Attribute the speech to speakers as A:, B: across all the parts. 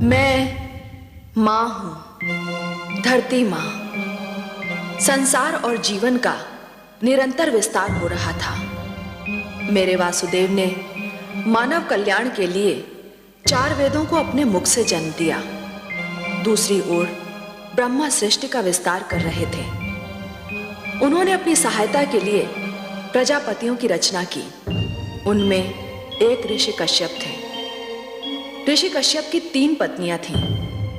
A: मैं माँ हूं, धरती माँ। संसार और जीवन का निरंतर विस्तार हो रहा था। मेरे वासुदेव ने मानव कल्याण के लिए 4 वेदों को अपने मुख से जन्म दिया। दूसरी ओर ब्रह्मा सृष्टि का विस्तार कर रहे थे। उन्होंने अपनी सहायता के लिए प्रजापतियों की रचना की। उनमें एक ऋषि कश्यप थे। ऋषि कश्यप की 3 पत्नियां थीं,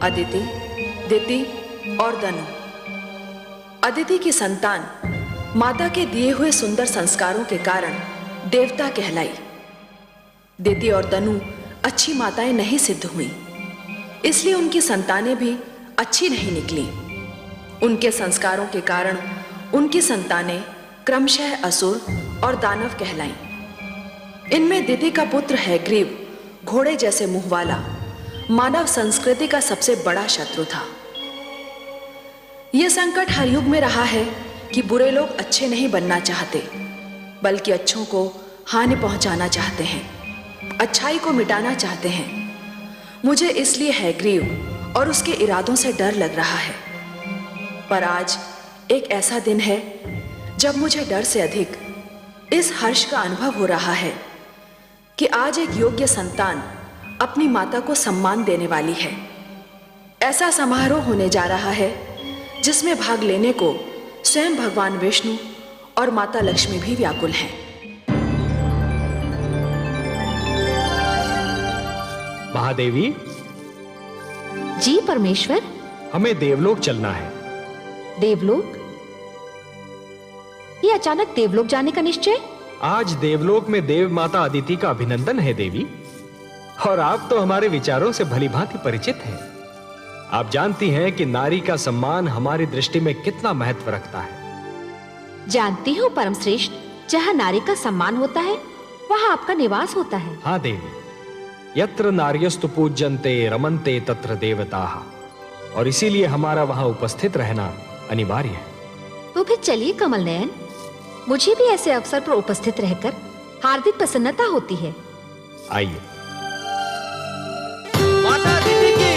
A: अदिति, दिति और दनु। अदिति की संतान माता के दिए हुए सुंदर संस्कारों के कारण देवता कहलाई। दिति और दनु अच्छी माताएं नहीं सिद्ध हुईं, इसलिए उनकी संतानें भी अच्छी नहीं निकली। उनके संस्कारों के कारण उनकी संतानें क्रमशः असुर और दानव कहलाईं। इनमें दिति का पुत्र हैग्रीव घोड़े जैसे मुंह वाला मानव संस्कृति का सबसे बड़ा शत्रु था। यह संकट हर युग में रहा है कि बुरे लोग अच्छे नहीं बनना चाहते, बल्कि अच्छों को हानि पहुंचाना चाहते हैं, अच्छाई को मिटाना चाहते हैं। मुझे इसलिए हैग्रीव और उसके इरादों से डर लग रहा है। पर आज एक ऐसा दिन है जब मुझे डर से अधिक इस हर्ष का अनुभव हो रहा है कि आज एक योग्य संतान अपनी माता को सम्मान देने वाली है। ऐसा समारोह होने जा रहा है जिसमें भाग लेने को स्वयं भगवान विष्णु और माता लक्ष्मी भी व्याकुल हैं।
B: महादेवी
C: जी परमेश्वर,
B: हमें देवलोक चलना है।
C: देवलोक? ये अचानक देवलोक जाने का निश्चय?
B: आज देवलोक में देव माता अदिति का अभिनंदन है देवी, और आप तो हमारे विचारों से भलीभांति परिचित हैं। आप जानती हैं कि नारी का सम्मान हमारी दृष्टि में कितना महत्व रखता है।
C: जानती हूँ परम श्रेष्ठ, जहाँ नारी का सम्मान होता है वहाँ आपका निवास होता है।
B: हाँ देवी, यत्र नार्यस्तु पूज्यन्ते रमन्ते तत्र देवताः, और इसीलिए हमारा वहाँ उपस्थित रहना अनिवार्य है।
C: तो फिर चलिए कमल नयन, मुझे भी ऐसे अवसर पर उपस्थित रहकर हार्दिक प्रसन्नता होती है।
B: आइए।
D: माता अदिति की,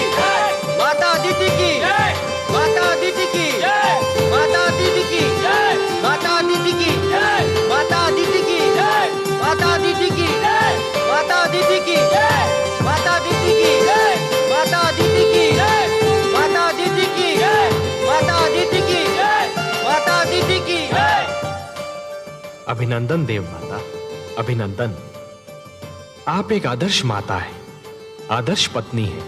D: माता अदिति की, माता अदिति की, माता अदिति की, माता अदिति की, माता अदिति की, माता अदिति की, माता अदिति की, माता अदिति की, माता अदिति की, माता अदिति की, माता अदिति की, माता अदिति की।
B: अभिनंदन देव माता, अभिनंदन। आप एक आदर्श माता है, आदर्श पत्नी है,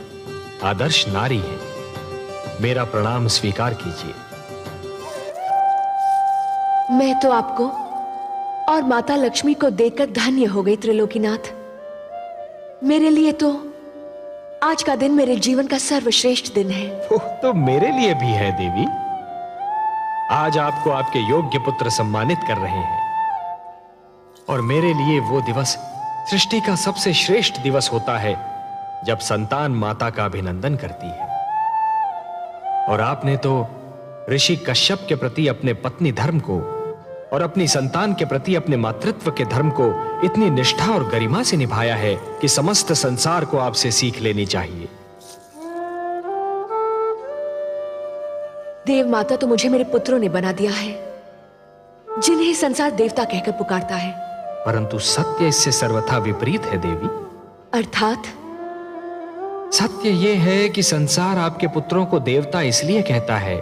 B: आदर्श नारी है। मेरा प्रणाम स्वीकार कीजिए।
A: मैं तो आपको और माता लक्ष्मी को देखकर धन्य हो गई त्रिलोकीनाथ। मेरे लिए तो आज का दिन मेरे जीवन का सर्वश्रेष्ठ दिन है।
B: तो मेरे लिए भी है देवी। आज आपको आपके योग्य पुत्र सम्मानित कर रहे हैं, और मेरे लिए वो दिवस सृष्टि का सबसे श्रेष्ठ दिवस होता है जब संतान माता का अभिनंदन करती है। और आपने तो ऋषि कश्यप के प्रति अपने पत्नी धर्म को और अपनी संतान के प्रति अपने मातृत्व के धर्म को इतनी निष्ठा और गरिमा से निभाया है कि समस्त संसार को आपसे सीख लेनी चाहिए।
A: देव माता तो मुझे मेरे पुत्रों ने बना दिया है, जिन्हें संसार देवता कहकर पुकारता है।
B: परंतु सत्य इससे सर्वथा विपरीत है देवी।
A: अर्थात?
B: सत्य यह है कि संसार आपके पुत्रों को देवता इसलिए कहता है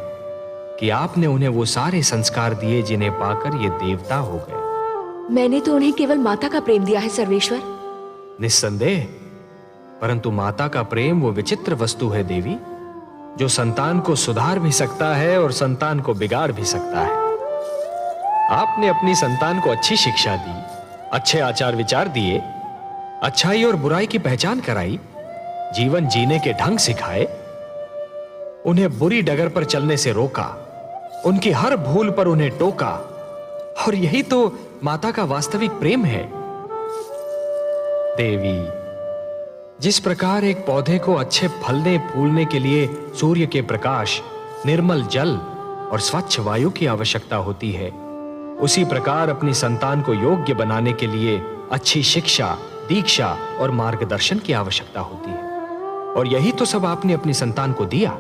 B: कि आपने उन्हें वो सारे संस्कार दिए जिन्हें पाकर ये देवता हो गए।
A: मैंने तो उन्हें केवल माता का प्रेम दिया है सर्वेश्वर।
B: निस्संदेह, परंतु माता का प्रेम वो विचित्र वस्तु है देवी, जो संतान को सुधार भी सकता है और संतान को बिगाड़ भी सकता है। आपने अपनी संतान को अच्छी शिक्षा दी, अच्छे आचार विचार दिए, अच्छाई और बुराई की पहचान कराई, जीवन जीने के ढंग सिखाए, उन्हें बुरी डगर पर चलने से रोका, उनकी हर भूल पर उन्हें टोका, और यही तो माता का वास्तविक प्रेम है। देवी, जिस प्रकार एक पौधे को अच्छे फलने फूलने के लिए सूर्य के प्रकाश, निर्मल जल और स्वच्छ वायु की आवश्यकता होती है, उसी प्रकार अपनी संतान को योग्य बनाने के लिए अच्छी शिक्षा, दीक्षा और मार्गदर्शन की आवश्यकता होती है। और यही तो सब आपने अपनी संतान को दिया।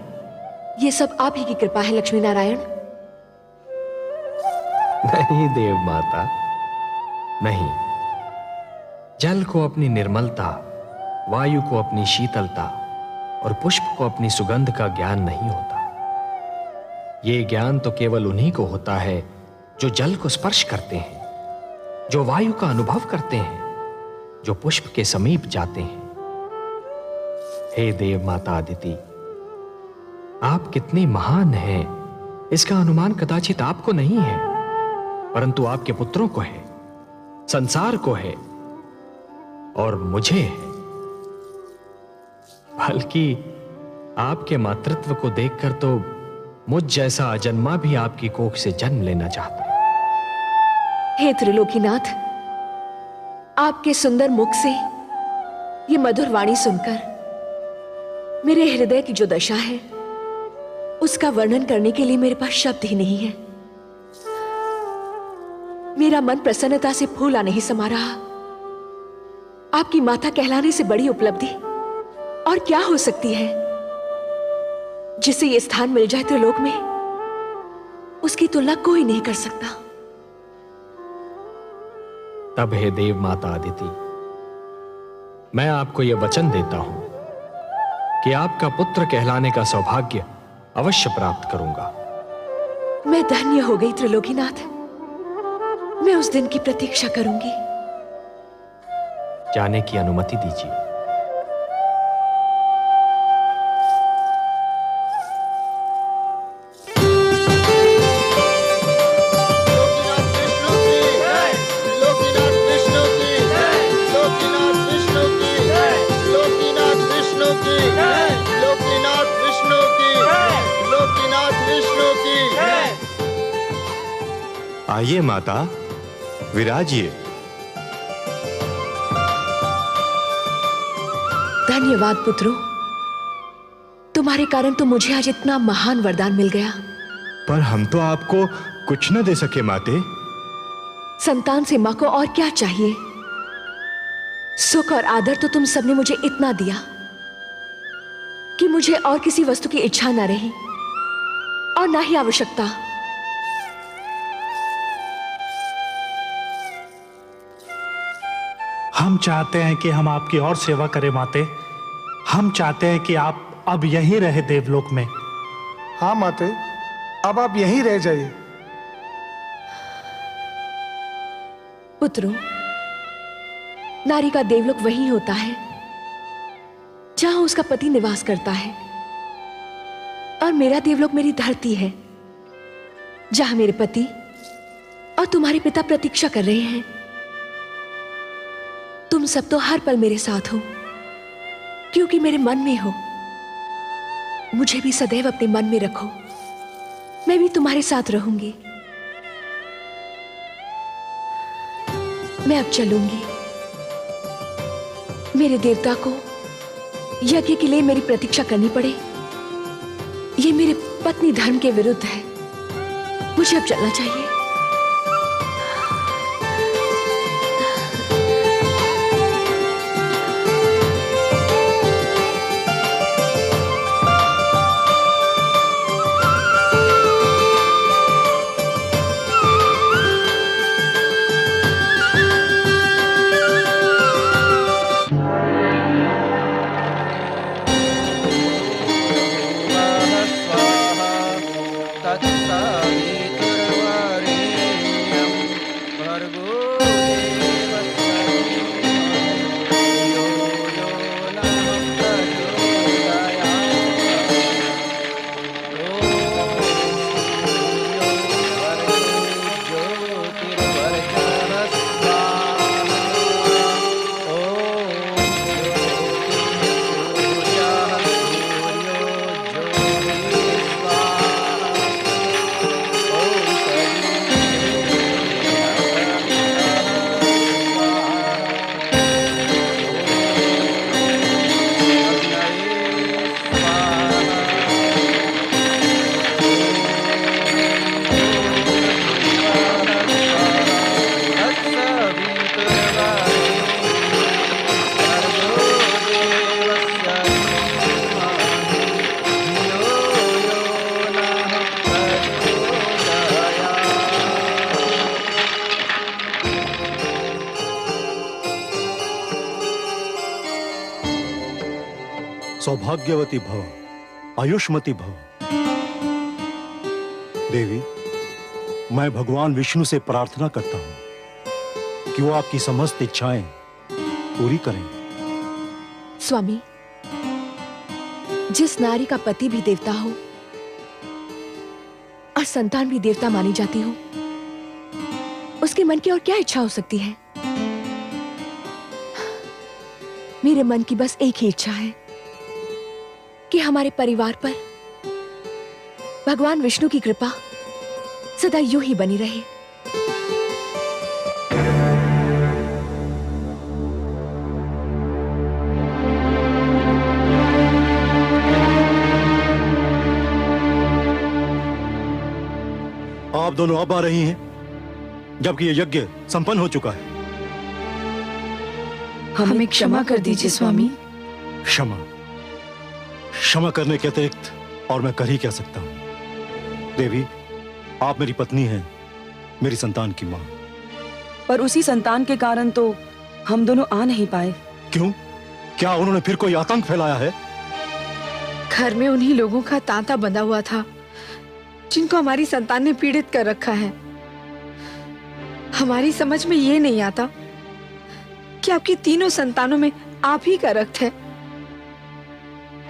A: ये सब आप ही की कृपा है लक्ष्मी नारायण।
B: नहीं देव माता, नहीं। जल को अपनी निर्मलता, वायु को अपनी शीतलता और पुष्प को अपनी सुगंध का ज्ञान नहीं होता। ये ज्ञान तो केवल उन्हीं को होता है जो जल को स्पर्श करते हैं, जो वायु का अनुभव करते हैं, जो पुष्प के समीप जाते हैं। हे देव माता अदिति, आप कितनी महान हैं, इसका अनुमान कदाचित आपको नहीं है, परंतु आपके पुत्रों को है, संसार को है और मुझे है। बल्कि आपके मातृत्व को देखकर तो मुझ जैसा अजन्मा भी आपकी कोख से जन्म लेना चाहता है।
A: हे त्रिलोकीनाथ, आपके सुंदर मुख से ये मधुर वाणी सुनकर मेरे हृदय की जो दशा है उसका वर्णन करने के लिए मेरे पास शब्द ही नहीं है। मेरा मन प्रसन्नता से फूला नहीं समा रहा। आपकी माता कहलाने से बड़ी उपलब्धि और क्या हो सकती है। जिसे ये स्थान मिल जाए त्रिलोक में, उसकी तुलना कोई नहीं कर सकता।
B: तब हे देव माता अदिति, मैं आपको यह वचन देता हूं कि आपका पुत्र कहलाने का सौभाग्य अवश्य प्राप्त करूंगा।
A: मैं धन्य हो गई त्रिलोकीनाथ। मैं उस दिन की प्रतीक्षा करूंगी।
B: जाने की अनुमति दीजिए।
E: आइए माता, विराजिए।
A: धन्यवाद पुत्रों, तुम्हारे कारण तो मुझे आज इतना महान वरदान मिल गया।
E: पर हम तो आपको कुछ न दे सके माते।
A: संतान से मां को और क्या चाहिए। सुख और आदर तो तुम सबने मुझे इतना दिया कि मुझे और किसी वस्तु की इच्छा न रही और ना ही आवश्यकता।
F: हम चाहते हैं कि हम आपकी और सेवा करें माते। हम चाहते हैं कि आप अब यहीं रहे देवलोक में।
G: हाँ माते, अब आप यहीं रह जाइए।
A: पुत्रों, नारी का देवलोक वही होता है जहां उसका पति निवास करता है, और मेरा देवलोक मेरी धरती है जहां मेरे पति और तुम्हारे पिता प्रतीक्षा कर रहे हैं। तुम सब तो हर पल मेरे साथ हो, क्योंकि मेरे मन में हो। मुझे भी सदैव अपने मन में रखो, मैं भी तुम्हारे साथ रहूंगी। मैं अब चलूंगी। मेरे देवता को यज्ञ के लिए मेरी प्रतीक्षा करनी पड़े, ये मेरे पत्नी धर्म के विरुद्ध है। मुझे अब चलना चाहिए।
D: तत्सावितुर्वरेण्यं
H: सौभाग्यवती भव, आयुष्मती भव। देवी, मैं भगवान विष्णु से प्रार्थना करता हूं कि वो आपकी समस्त इच्छाएं पूरी करें।
A: स्वामी, जिस नारी का पति भी देवता हो और संतान भी देवता मानी जाती हो, उसके मन की और क्या इच्छा हो सकती है? मेरे मन की बस एक ही इच्छा है कि हमारे परिवार पर भगवान विष्णु की कृपा सदा यूं ही बनी रहे।
H: आप दोनों अब आ रही हैं, जबकि यह यज्ञ संपन्न हो चुका है।
A: हमें क्षमा कर दीजिए स्वामी।
H: क्षमा क्षमा करने के अतिरिक्त और मैं कर ही क्या सकता हूं। देवी, आप मेरी पत्नी हैं, मेरी संतान की मां।
I: पर उसी संतान के कारण तो हम दोनों आ नहीं पाए।
H: क्यों? क्या उन्होंने फिर कोई आतंक फैलाया है?
A: घर में उन्हीं लोगों का तांता बंधा हुआ था जिनको हमारी संतान ने पीड़ित कर रखा है। हमारी समझ में ये नहीं आता कि आपकी तीनों संतानों में आप ही का रक्त है।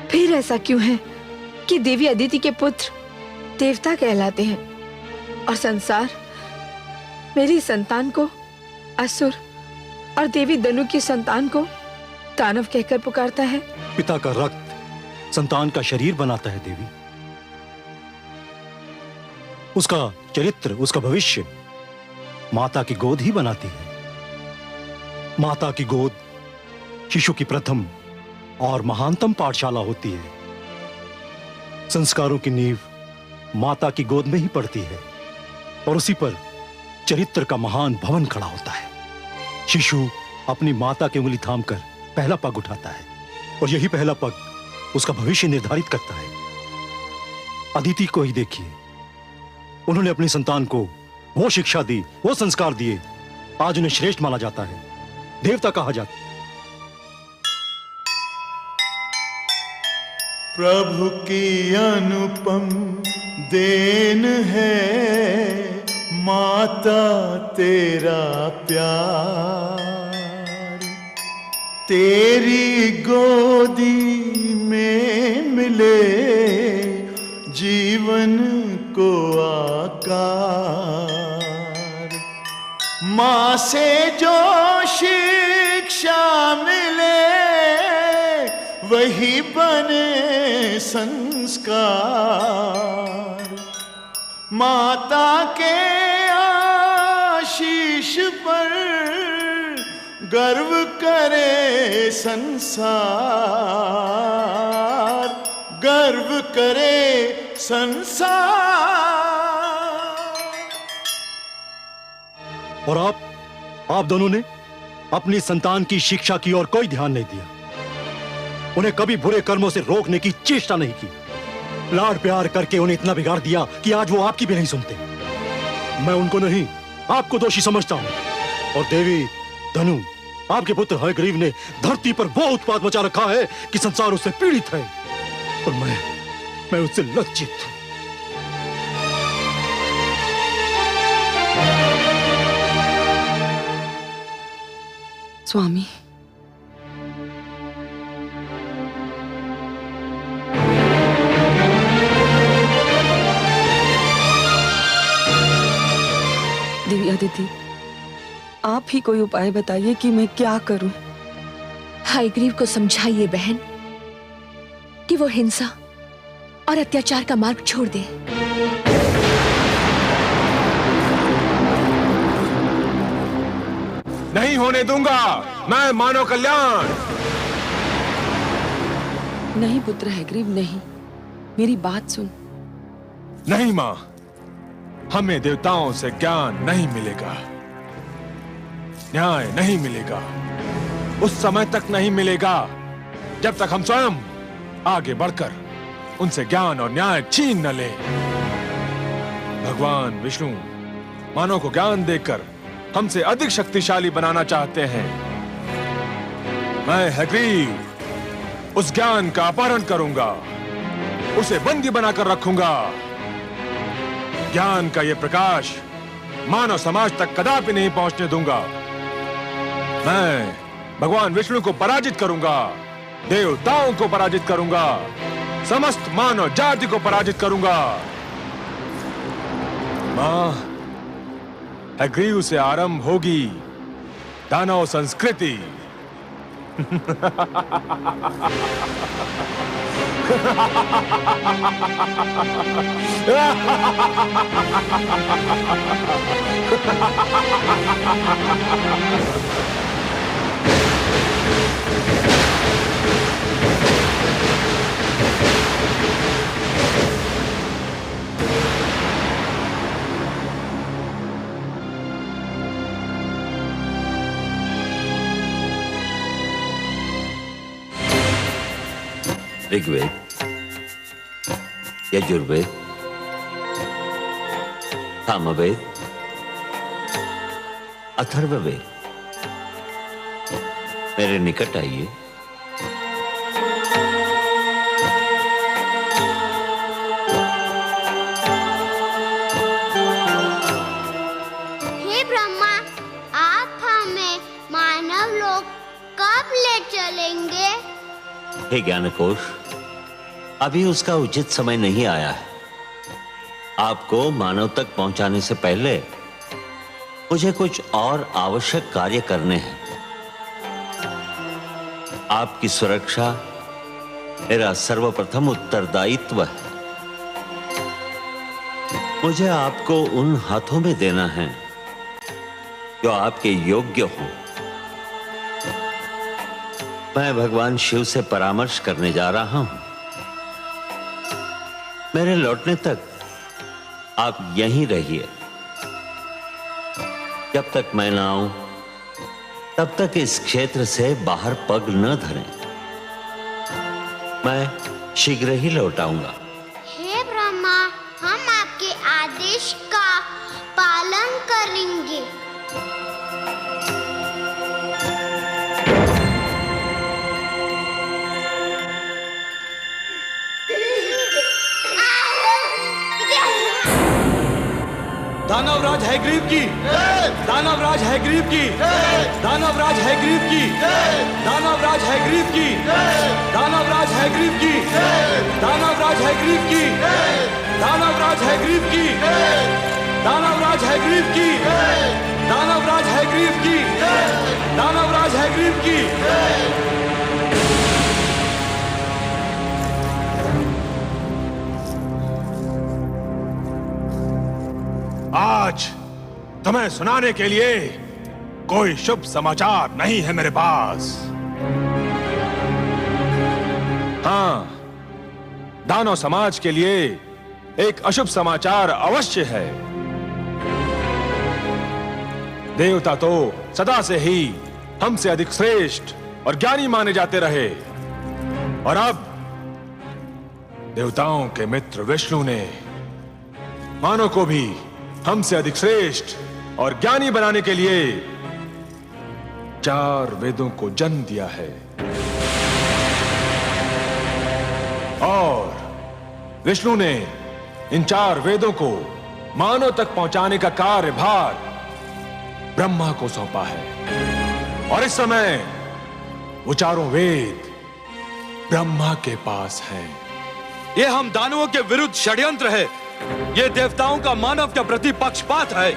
A: फिर ऐसा क्यों है कि देवी अदिति के पुत्र देवता कहलाते हैं और संसार मेरी संतान को असुर और देवी दनु की संतान को दानव कहकर पुकारता है?
H: पिता का रक्त संतान का शरीर बनाता है देवी। उसका चरित्र, उसका भविष्य माता की गोद ही बनाती है। माता की गोद शिशु की प्रथम और महानतम पाठशाला होती है। संस्कारों की नींव माता की गोद में ही पड़ती है और उसी पर चरित्र का महान भवन खड़ा होता है। शिशु अपनी माता की उंगली थामकर पहला पग उठाता है और यही पहला पग उसका भविष्य निर्धारित करता है। अदिति को ही देखिए, उन्होंने अपनी संतान को वो शिक्षा दी, वो संस्कार दिए, आज उन्हें श्रेष्ठ माना जाता है, देवता कहा जाता है।
J: प्रभु की अनुपम देन है माता तेरा प्यार, तेरी गोदी में मिले जीवन को आकार। माँ से जो शिक्षा मिले वही बने संस्कार। माता के आशीष पर गर्व करे संसार, गर्व करे संसार।
H: और आप दोनों ने अपनी संतान की शिक्षा की ओर कोई ध्यान नहीं दिया, उन्हें कभी बुरे कर्मों से रोकने की चेष्टा नहीं की। लाड प्यार करके उन्हें इतना बिगाड़ दिया कि आज वो आपकी भी नहीं सुनते। मैं उनको नहीं, आपको दोषी समझता हूं। और देवी धनु, आपके पुत्र हयग्रीव ने धरती पर वो उत्पात मचा रखा है कि संसार उससे पीड़ित है और मैं उससे लज्जित हूं।
I: स्वामी, देवी अदिति, आप ही कोई उपाय बताइए कि मैं क्या करूं।
A: हयग्रीव को समझाइए बहन कि वो हिंसा और अत्याचार का मार्ग छोड़ दे।
B: नहीं होने दूंगा मैं मानव कल्याण।
I: नहीं पुत्र हयग्रीव, नहीं, मेरी बात सुन।
B: नहीं मां, हमें देवताओं से ज्ञान नहीं मिलेगा, न्याय नहीं मिलेगा, उस समय तक नहीं मिलेगा जब तक हम स्वयं आगे बढ़कर उनसे ज्ञान और न्याय छीन न लें। भगवान विष्णु मानव को ज्ञान देकर हमसे अधिक शक्तिशाली बनाना चाहते हैं। मैं हयग्रीव
K: उस ज्ञान का अपहरण करूंगा, उसे बंदी बनाकर रखूंगा। ज्ञान का यह प्रकाश मानव समाज तक कदापि नहीं पहुंचने दूंगा। मैं भगवान विष्णु को पराजित करूंगा, देवताओं को पराजित करूंगा, समस्त मानव जाति को पराजित करूंगा। मां, हयग्रीव से आरंभ होगी दानव संस्कृति।
L: ऋग्वेद, यजुर्वेद, सामवेद, अथर्ववेद, मेरे निकट आइए।
M: हे ब्रह्मा, आप हमें मानव लोक कब ले चलेंगे?
L: हे ज्ञानकोश, अभी उसका उचित समय नहीं आया है। आपको मानव तक पहुंचाने से पहले मुझे कुछ और आवश्यक कार्य करने हैं। आपकी सुरक्षा मेरा सर्वप्रथम उत्तरदायित्व है। मुझे आपको उन हाथों में देना है जो आपके योग्य हों। मैं भगवान शिव से परामर्श करने जा रहा हूं। मेरे लौटने तक आप यहीं रहिए। जब तक मैं ना आऊं तब तक इस क्षेत्र से बाहर पग न धरें। मैं शीघ्र ही लौट आऊंगा।
M: हे ब्रह्मा, हम आपके आदेश का पालन करेंगे।
H: दानवराज हयग्रीव की, दानवराज हयग्रीव की, दानवराज हयग्रीव की, दानवराज हयग्रीव की, दानवराज हयग्रीव की, दानवराज हयग्रीव की, दानवराज हयग्रीव की, दानवराज हयग्रीव की, दानवराज हयग्रीव की, दानवराज हयग्रीव की।
K: आज तुम्हें सुनाने के लिए कोई शुभ समाचार नहीं है मेरे पास। हाँ, दानव समाज के लिए एक अशुभ समाचार अवश्य है। देवता तो सदा से ही हमसे अधिक श्रेष्ठ और ज्ञानी माने जाते रहे, और अब देवताओं के मित्र विष्णु ने मानव को भी हमसे अधिक श्रेष्ठ और ज्ञानी बनाने के लिए 4 वेदों को जन्म दिया है। और विष्णु ने इन 4 वेदों को मानव तक पहुंचाने का कार्यभार ब्रह्मा को सौंपा है। और इस समय वो 4 वेद ब्रह्मा के पास हैं।
H: ये हम दानवों के विरुद्ध षड्यंत्र है। ये देवताओं का मानव के प्रति पक्षपात है।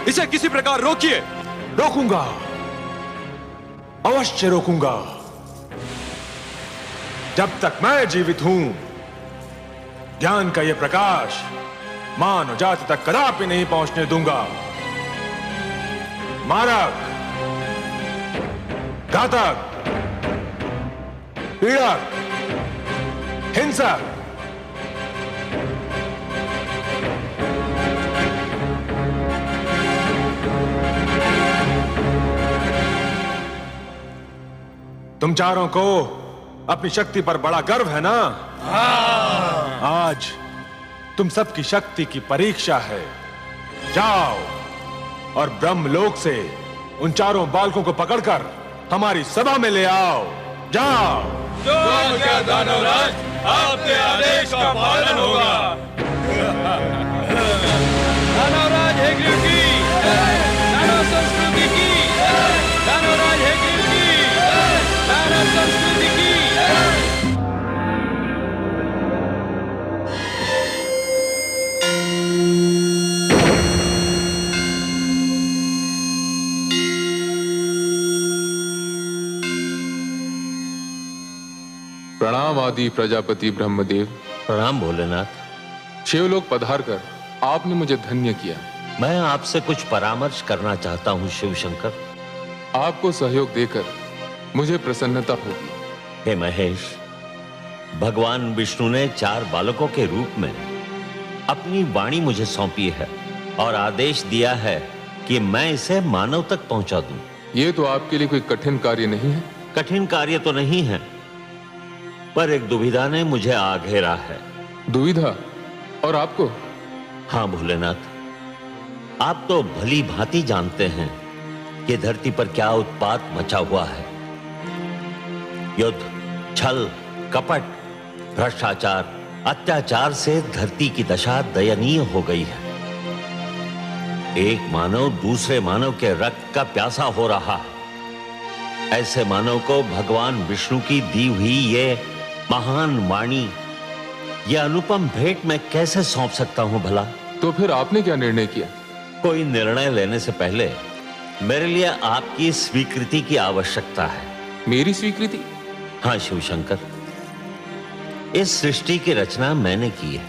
H: इसे किसी प्रकार रोकिए।
K: रोकूंगा, अवश्य रोकूंगा। जब तक मैं जीवित हूं, ज्ञान का यह प्रकाश मानव जाति तक कदापि नहीं पहुंचने दूंगा। मारक, घातक, पीड़क, हिंसक, तुम चारों को अपनी शक्ति पर बड़ा गर्व है ना? आज तुम सबकी शक्ति की परीक्षा है। जाओ और ब्रह्मलोक से उन 4 बालकों को पकड़कर हमारी सभा में ले आओ। जाओ। जो आज्ञा दानवराज, आपके आदेश का पालन होगा। दानवराज हेग्रीव की, दानव संस्कृति की, दानवराज हेग्रीव की, दानव संस्कृति की।
N: प्रणाम आदि प्रजापति ब्रह्मदेव।
L: प्रणाम भोलेनाथ।
N: शिवलोक पधार कर आपने मुझे धन्य किया।
L: मैं आपसे कुछ परामर्श करना चाहता हूँ शिव शंकर।
N: आपको सहयोग देकर मुझे प्रसन्नता होगी।
L: हे महेश, भगवान विष्णु ने 4 बालकों के रूप में अपनी वाणी मुझे सौंपी है और आदेश दिया है कि मैं इसे मानव तक पहुंचा दूं।
N: ये तो आपके लिए कोई कठिन कार्य नहीं है।
L: कठिन कार्य तो नहीं है, पर एक दुविधा ने मुझे आ घेरा है।
N: दुविधा? और आपको?
L: हाँ भोलेनाथ, आप तो भली भांति जानते हैं कि धरती पर क्या उत्पात मचा हुआ है। युद्ध, छल, कपट, भ्रष्टाचार, अत्याचार से धरती की दशा दयनीय हो गई है। एक मानव दूसरे मानव के रक्त का प्यासा हो रहा है। ऐसे मानव को भगवान विष्णु की दी हुई ये महान वाणी, यह अनुपम भेंट मैं कैसे सौंप सकता हूं भला?
N: तो फिर आपने क्या निर्णय किया?
L: कोई निर्णय लेने से पहले मेरे लिए आपकी स्वीकृति की आवश्यकता है।
N: मेरी स्वीकृति?
L: हाँ शिव शंकर, इस सृष्टि की रचना मैंने की है,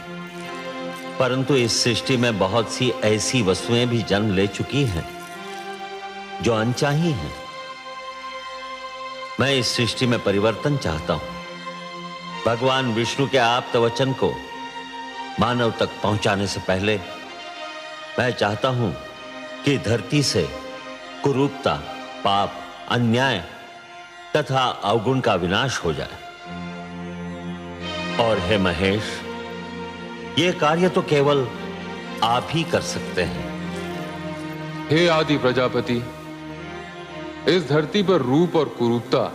L: परंतु इस सृष्टि में बहुत सी ऐसी वस्तुएं भी जन्म ले चुकी हैं जो अनचाही हैं। मैं इस सृष्टि में परिवर्तन चाहता हूं। भगवान विष्णु के आप्त वचन को मानव तक पहुंचाने से पहले मैं चाहता हूं कि धरती से कुरूपता, पाप, अन्याय तथा अवगुण का विनाश हो जाए। और हे महेश, यह कार्य तो केवल आप ही कर सकते हैं।
N: हे आदि प्रजापति, इस धरती पर रूप और कुरूपता,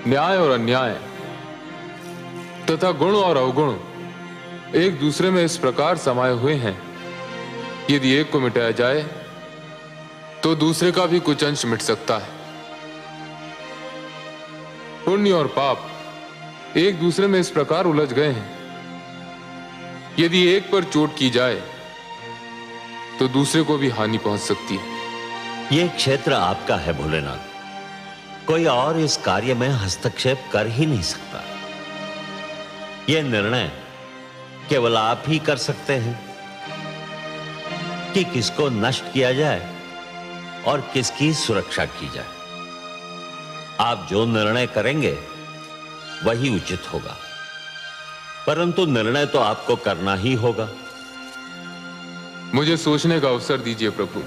N: न्याय और अन्याय तथा गुण और अवगुण एक दूसरे में इस प्रकार समाये हुए हैं, यदि एक को मिटाया जाए तो दूसरे का भी कुछ अंश मिट सकता है। पुण्य और पाप एक दूसरे में इस प्रकार उलझ गए हैं, यदि एक पर चोट की जाए तो दूसरे को भी हानि पहुंच सकती है।
L: यह क्षेत्र आपका है भोलेनाथ, कोई और इस कार्य में हस्तक्षेप कर ही नहीं सकता। यह निर्णय केवल आप ही कर सकते हैं कि किसको नष्ट किया जाए और किसकी सुरक्षा की जाए। आप जो निर्णय करेंगे वही उचित होगा, परंतु निर्णय तो आपको करना ही होगा।
N: मुझे सोचने का अवसर दीजिए प्रभु।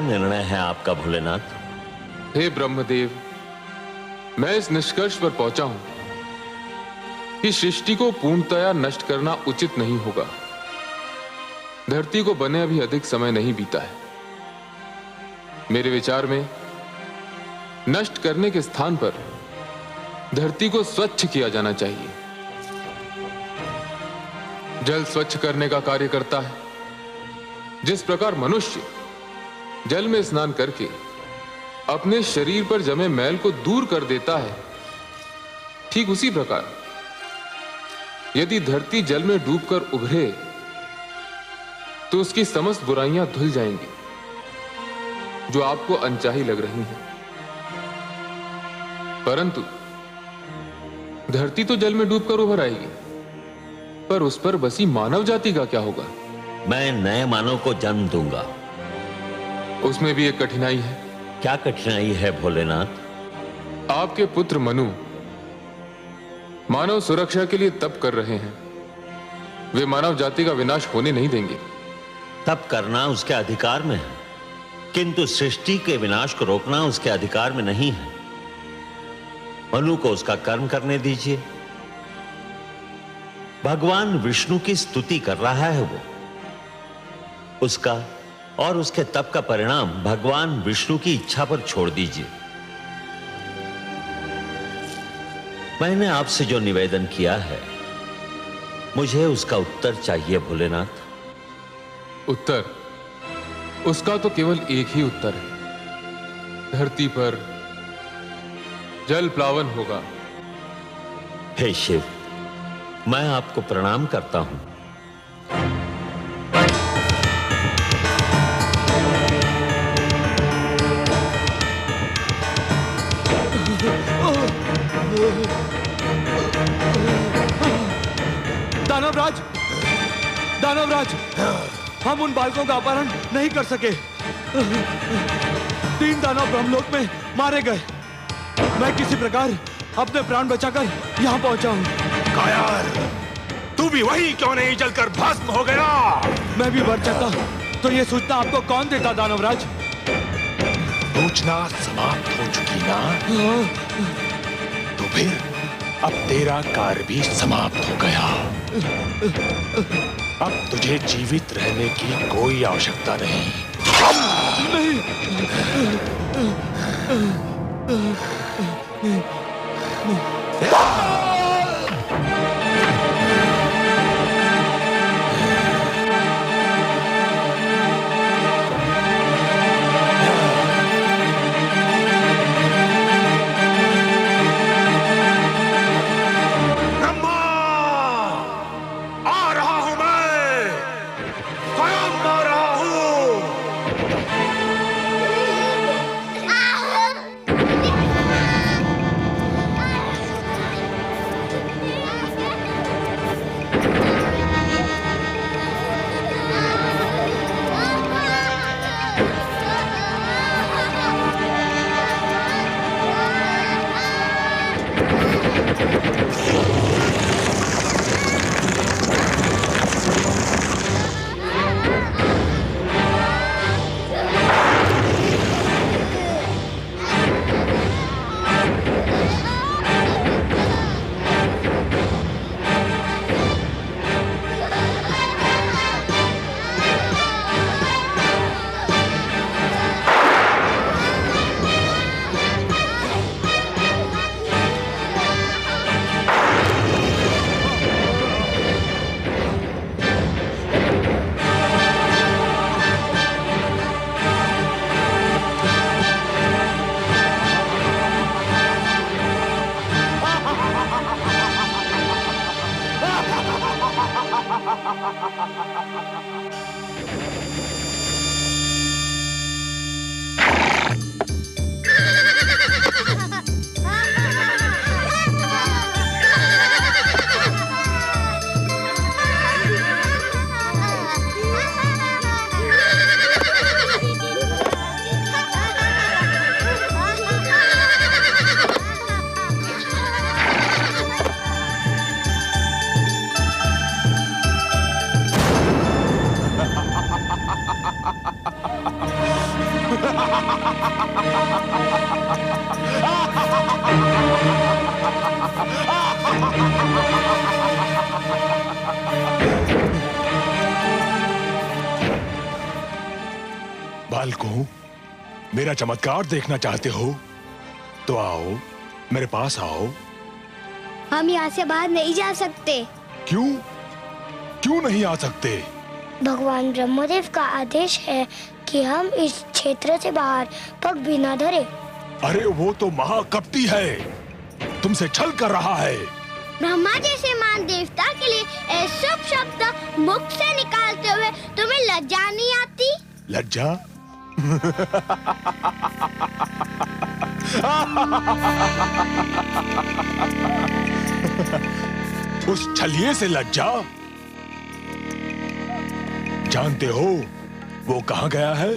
L: निर्णय है आपका भोलेनाथ?
N: हे ब्रह्मदेव, मैं इस निष्कर्ष पर पहुंचा हूं कि सृष्टि को पूर्णतया नष्ट करना उचित नहीं होगा। धरती को बने अभी अधिक समय नहीं बीता है। मेरे विचार में नष्ट करने के स्थान पर धरती को स्वच्छ किया जाना चाहिए। जल स्वच्छ करने का कार्य करता है। जिस प्रकार मनुष्य जल में स्नान करके अपने शरीर पर जमे मैल को दूर कर देता है, ठीक उसी प्रकार यदि धरती जल में डूबकर उभरे तो उसकी समस्त बुराइयां धुल जाएंगी जो आपको अनचाही लग रही हैं। परंतु धरती तो जल में डूबकर उभर आएगी, पर उस पर बसी मानव जाति का क्या होगा?
L: मैं नए मानव को जन्म दूंगा।
N: उसमें भी एक कठिनाई है।
L: क्या कठिनाई है भोलेनाथ?
N: आपके पुत्र मनु मानव सुरक्षा के लिए तप कर रहे हैं। वे मानव जाति का विनाश होने नहीं देंगे।
L: तप करना उसके अधिकार में है, किंतु सृष्टि के विनाश को रोकना उसके अधिकार में नहीं है। मनु को उसका कर्म करने दीजिए। भगवान विष्णु की स्तुति कर रहा है वो। उसका और उसके तप का परिणाम भगवान विष्णु की इच्छा पर छोड़ दीजिए। मैंने आपसे जो निवेदन किया है, मुझे उसका उत्तर चाहिए भोलेनाथ।
N: उत्तर? उसका तो केवल एक ही उत्तर है। धरती पर जल प्लावन होगा।
L: हे शिव, मैं आपको प्रणाम करता हूं।
H: दानवराज, दानवराज, हम उन बालकों का अपहरण नहीं कर सके। 3 दानव ब्रह्मलोक में मारे गए। मैं किसी प्रकार अपने प्राण बचाकर यहाँ पहुंचा हूँ।
K: कायर, तू भी वही क्यों नहीं जलकर भस्म हो गया?
H: मैं भी मर जाता तो ये सूचना आपको कौन देता दानवराज?
K: सूचना समाप्त हो चुकी ना? तो फिर अब तेरा कार्य भी समाप्त हो गया। अब तुझे जीवित रहने की कोई आवश्यकता नहीं। बालकों, मेरा चमत्कार देखना चाहते हो तो आओ, मेरे पास आओ।
M: हम यहाँ से बाहर नहीं जा सकते।
K: क्यों? क्यों नहीं आ सकते?
M: भगवान ब्रह्मदेव का आदेश है कि हम इस क्षेत्र से बाहर पग भी न धरे।
K: अरे वो तो महाकपटी है, तुमसे छल कर रहा है।
M: ब्रह्मा जैसे महान देवता के लिए ऐसे शब्द मुख से निकालते हुए तुम्हें लज्जा नहीं आती?
K: लज्जा? उस छलिए से लज्जा? जानते हो वो कहाँ गया है?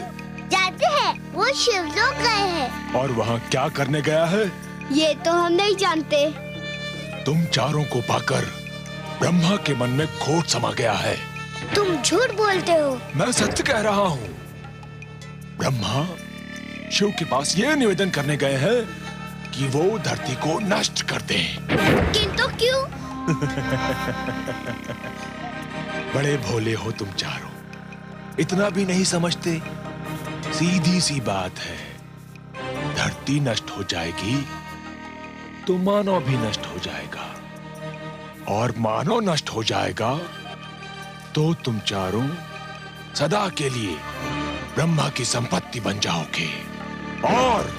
M: जानते हैं, वो शिवलोक गए हैं।
K: और वहाँ क्या करने गया है?
M: ये तो हम नहीं जानते।
K: तुम चारों को पाकर ब्रह्मा के मन में खोट समा गया है।
M: तुम झूठ बोलते हो।
K: मैं सत्य कह रहा हूँ। ब्रह्मा शिव के पास ये निवेदन करने गए हैं कि वो धरती को नष्ट कर दें।
M: किंतु क्यों?
K: बड़े भोले हो तुम चारों, इतना भी नहीं समझते। सीधी सी बात है, धरती नष्ट हो जाएगी तो मानव भी नष्ट हो जाएगा, और मानव नष्ट हो जाएगा तो तुम चारों सदा के लिए ब्रह्मा की संपत्ति बन जाओगे, और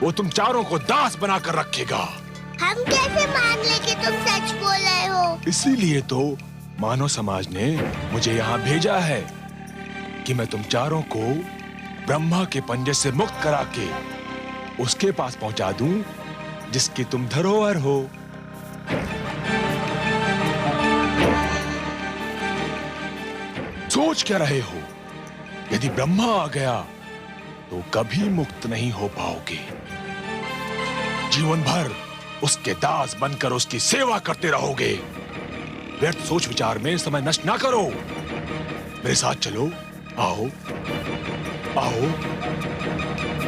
K: वो तुम चारों को दास बनाकर रखेगा।
M: हम कैसे मान ले कि तुम सच बोल रहे हो?
K: इसीलिए तो मानव समाज ने मुझे यहाँ भेजा है कि मैं तुम चारों को ब्रह्मा के पंजे से मुक्त करा के उसके पास पहुंचा दूं जिसकी तुम धरोहर हो। सोच क्या रहे हो? यदि ब्रह्मा आ गया तो कभी मुक्त नहीं हो पाओगे। जीवन भर उसके दास बनकर उसकी सेवा करते रहोगे। व्यर्थ सोच विचार में समय नष्ट ना करो। मेरे साथ चलो, आओ आओ।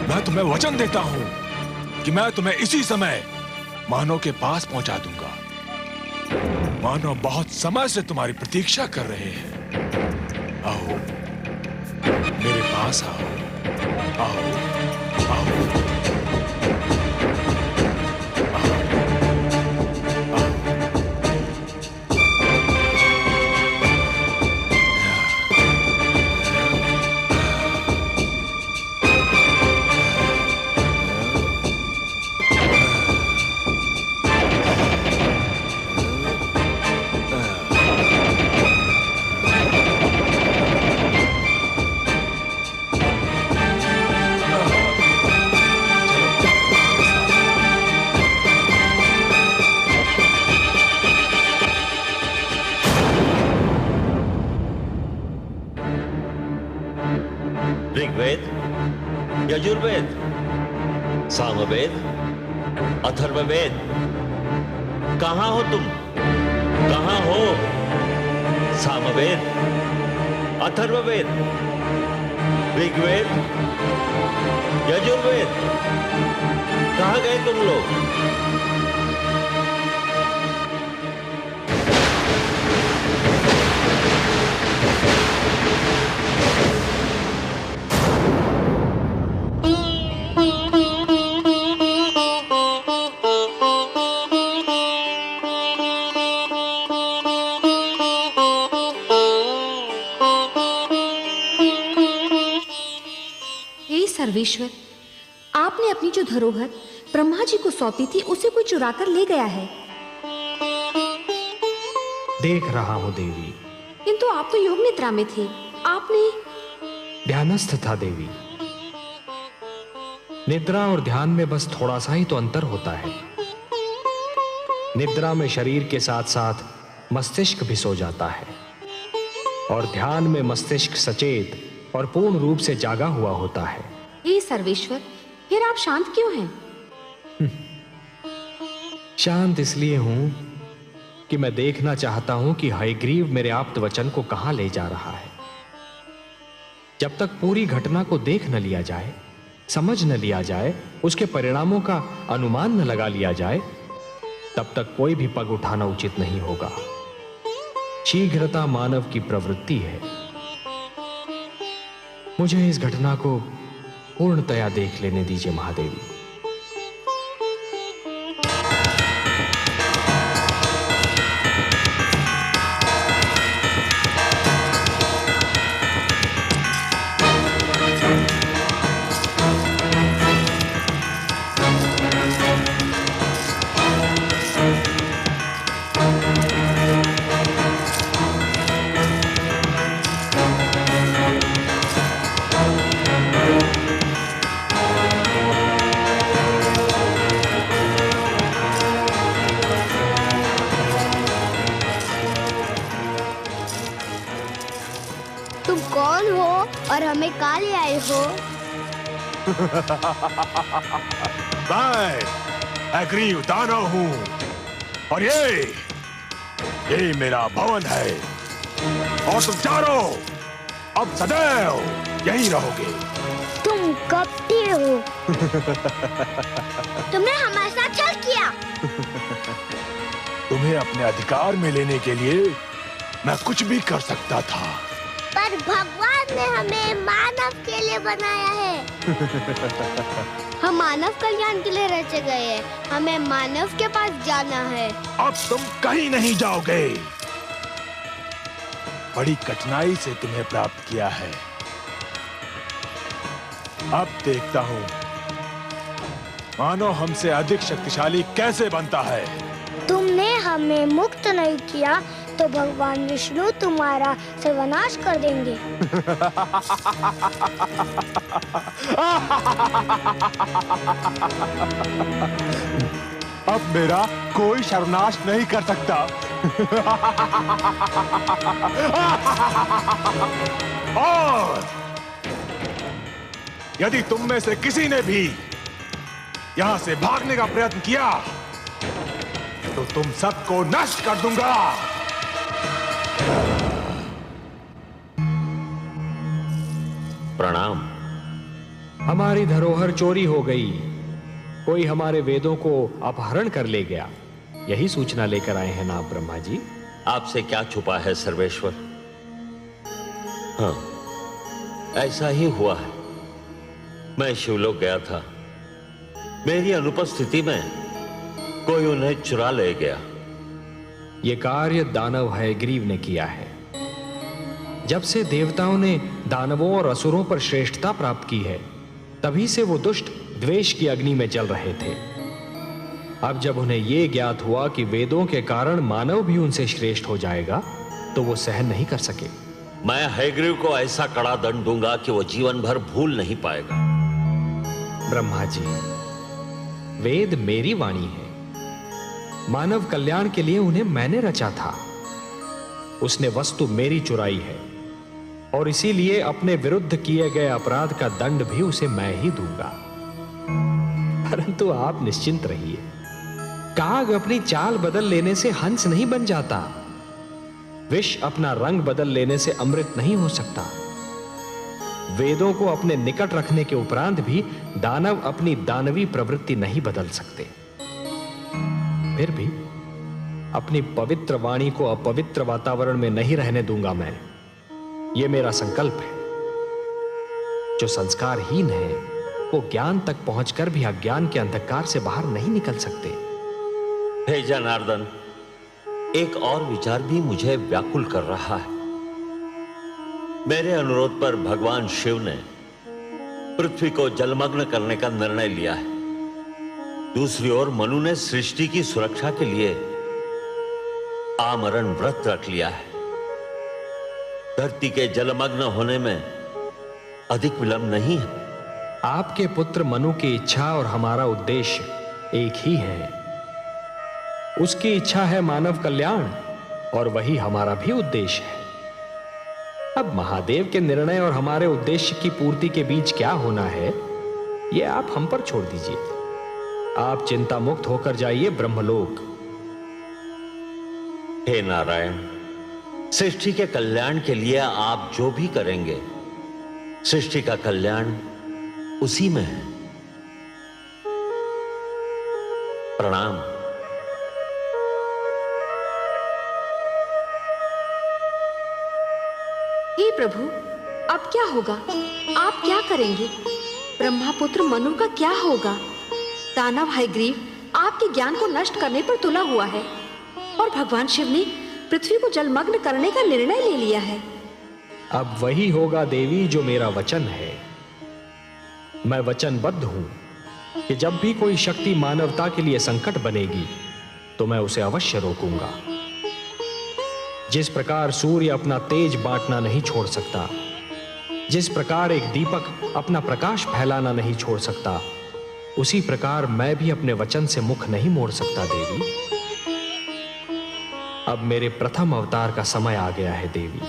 K: मैं तुम्हें वचन देता हूं कि मैं तुम्हें इसी समय मानव के पास पहुंचा दूंगा। मानव बहुत समय से तुम्हारी प्रतीक्षा कर रहे हैं। आओ, मेरे पास आओ, आओ, आओ।
L: ऋग्वेद, यजुर्वेद, सामवेद, अथर्ववेद, कहाँ हो तुम? कहाँ हो? सामवेद, अथर्ववेद, ऋग्वेद, यजुर्वेद, कहाँ गए तुम लोग?
C: सर्वेश्वर, आपने अपनी जो धरोहर ब्रह्मा जी को सौंपी थी उसे कोई चुरा कर ले गया है।
B: देख रहा हूं देवी।
C: किंतु आप तो योग निद्रा में थे। आपने?
B: ध्यानस्थ था देवी। निद्रा और ध्यान में बस थोड़ा सा ही तो अंतर होता है। निद्रा में शरीर के साथ साथ मस्तिष्क भी सो जाता है, और ध्यान में मस्तिष्क सचेत और पूर्ण रूप से जागा हुआ होता है।
C: हे सर्वेश्वर, फिर आप शांत क्यों हैं?
B: शांत इसलिए हूं कि मैं देखना चाहता हूं कि हयग्रीव मेरे आप्त वचन को कहां ले जा रहा है। जब तक पूरी घटना को देख न लिया जाए, समझ न लिया जाए, उसके परिणामों का अनुमान न लगा लिया जाए, तब तक कोई भी पग उठाना उचित नहीं होगा। शीघ्रता मानव की प्रवृत्ति है। मुझे इस घटना को पूर्णतया देख लेने दीजिए महादेवी।
M: तुम कौन हो और हमें कहाँ ले आए हो?
K: मैं अग्रीव दानव हूँ और ये मेरा भवन है और तुम चारों अब सदैव यहीं रहोगे।
M: तुम कपटी हो। तुमने हमारे साथ छल किया।
K: तुम्हें अपने अधिकार में लेने के लिए मैं कुछ भी कर सकता था,
M: पर भगवान ने हमें मानव के लिए बनाया है। हम मानव कल्याण के लिए रचे गए हैं। हमें मानव के पास जाना है।
K: अब तुम कहीं नहीं जाओगे। बड़ी कठिनाई से तुम्हें प्राप्त किया है। अब देखता हूँ मानो हमसे अधिक शक्तिशाली कैसे बनता है।
M: तुमने हमें मुक्त नहीं किया तो भगवान विष्णु तुम्हारा सर्वनाश कर देंगे।
J: अब मेरा कोई सर्वनाश नहीं कर सकता।
K: और यदि तुम में से किसी ने भी यहां से भागने का प्रयत्न किया तो तुम सबको नष्ट कर दूंगा।
L: प्रणाम।
B: हमारी धरोहर चोरी हो गई। कोई हमारे वेदों को अपहरण कर ले गया। यही सूचना लेकर आए हैं ना आप ब्रह्मा जी?
L: आपसे क्या छुपा है सर्वेश्वर? हाँ, ऐसा ही हुआ है। मैं शिवलोक गया था। मेरी अनुपस्थिति में कोई उन्हें चुरा ले गया।
B: ये कार्य दानव हयग्रीव ने किया है। जब से देवताओं ने दानवों और असुरों पर श्रेष्ठता प्राप्त की है, तभी से वो दुष्ट द्वेष की अग्नि में जल रहे थे। अब जब उन्हें यह ज्ञात हुआ कि वेदों के कारण मानव भी उनसे श्रेष्ठ हो जाएगा, तो वो सहन नहीं कर सके।
L: मैं हयग्रीव को ऐसा कड़ा दंड दूंगा कि वो जीवन भर भूल नहीं पाएगा।
B: ब्रह्मा जी, वेद मेरी वाणी है। मानव कल्याण के लिए उन्हें मैंने रचा था। उसने वस्तु मेरी चुराई है और इसीलिए अपने विरुद्ध किए गए अपराध का दंड भी उसे मैं ही दूंगा। परंतु आप निश्चिंत रहिए। काग अपनी चाल बदल लेने से हंस नहीं बन जाता। विष अपना रंग बदल लेने से अमृत नहीं हो सकता। वेदों को अपने निकट रखने के उपरांत भी दानव अपनी दानवी प्रवृत्ति नहीं बदल सकते। फिर भी अपनी पवित्र वाणी को अपवित्र वातावरण में नहीं रहने दूंगा मैं। यह मेरा संकल्प है। जो संस्कारहीन है वो ज्ञान तक पहुंचकर भी अज्ञान के अंधकार से बाहर नहीं निकल सकते।
L: हे जनार्दन, एक और विचार भी मुझे व्याकुल कर रहा है। मेरे अनुरोध पर भगवान शिव ने पृथ्वी को जलमग्न करने का निर्णय लिया है। दूसरी ओर मनु ने सृष्टि की सुरक्षा के लिए आमरण व्रत रख लिया है। धरती के जलमग्न होने में अधिक विलंब नहीं है।
B: आपके पुत्र मनु की इच्छा और हमारा उद्देश्य एक ही है। उसकी इच्छा है मानव कल्याण और वही हमारा भी उद्देश्य है। अब महादेव के निर्णय और हमारे उद्देश्य की पूर्ति के बीच क्या होना है, यह आप हम पर छोड़ दीजिए। आप चिंता मुक्त होकर जाइए ब्रह्मलोक।
L: हे नारायण, सृष्टि के कल्याण के लिए आप जो भी करेंगे, सृष्टि का कल्याण उसी में है। प्रणाम।
C: हे प्रभु, अब क्या होगा? आप क्या करेंगे? ब्रह्मापुत्र मनु का क्या होगा? दानव हयग्रीव आपके ज्ञान को नष्ट करने पर तुला हुआ है और भगवान शिव ने पृथ्वी को जलमग्न करने का निर्णय ले लिया है।
B: अब वही होगा देवी जो मेरा वचन है। मैं वचनबद्ध हूं कि जब भी कोई शक्ति मानवता के लिए संकट बनेगी तो मैं उसे अवश्य रोकूंगा। जिस प्रकार सूर्य अपना तेज बांटना नहीं छोड़ सकता, जिस प्रकार एक दीपक अपना प्रकाश फैलाना नहीं छोड़ सकता, उसी प्रकार मैं भी अपने वचन से मुख नहीं मोड़ सकता देवी। अब मेरे प्रथम अवतार का समय आ गया है देवी।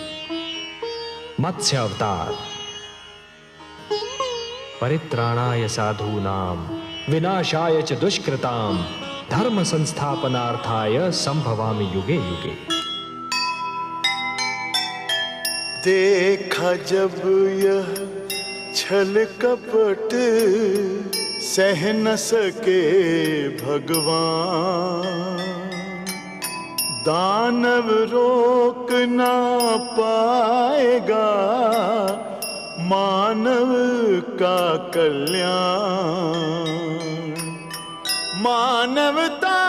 B: मत्स्य अवतार। परित्राणाय साधूनां विनाशाय च दुष्कृतां धर्म संस्थापनार्थाय संभवामि युगे युगे।
O: देखा जब यह छल कपट सह न सके भगवान, दानव रोक ना पाएगा मानव का कल्याण। मानवता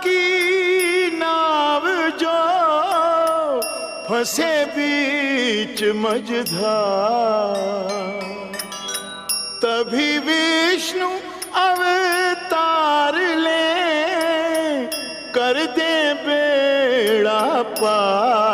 O: की नाव जो फंसे बीच मझधार, तभी विष्णु अवतार ले कर दे बेड़ा पार।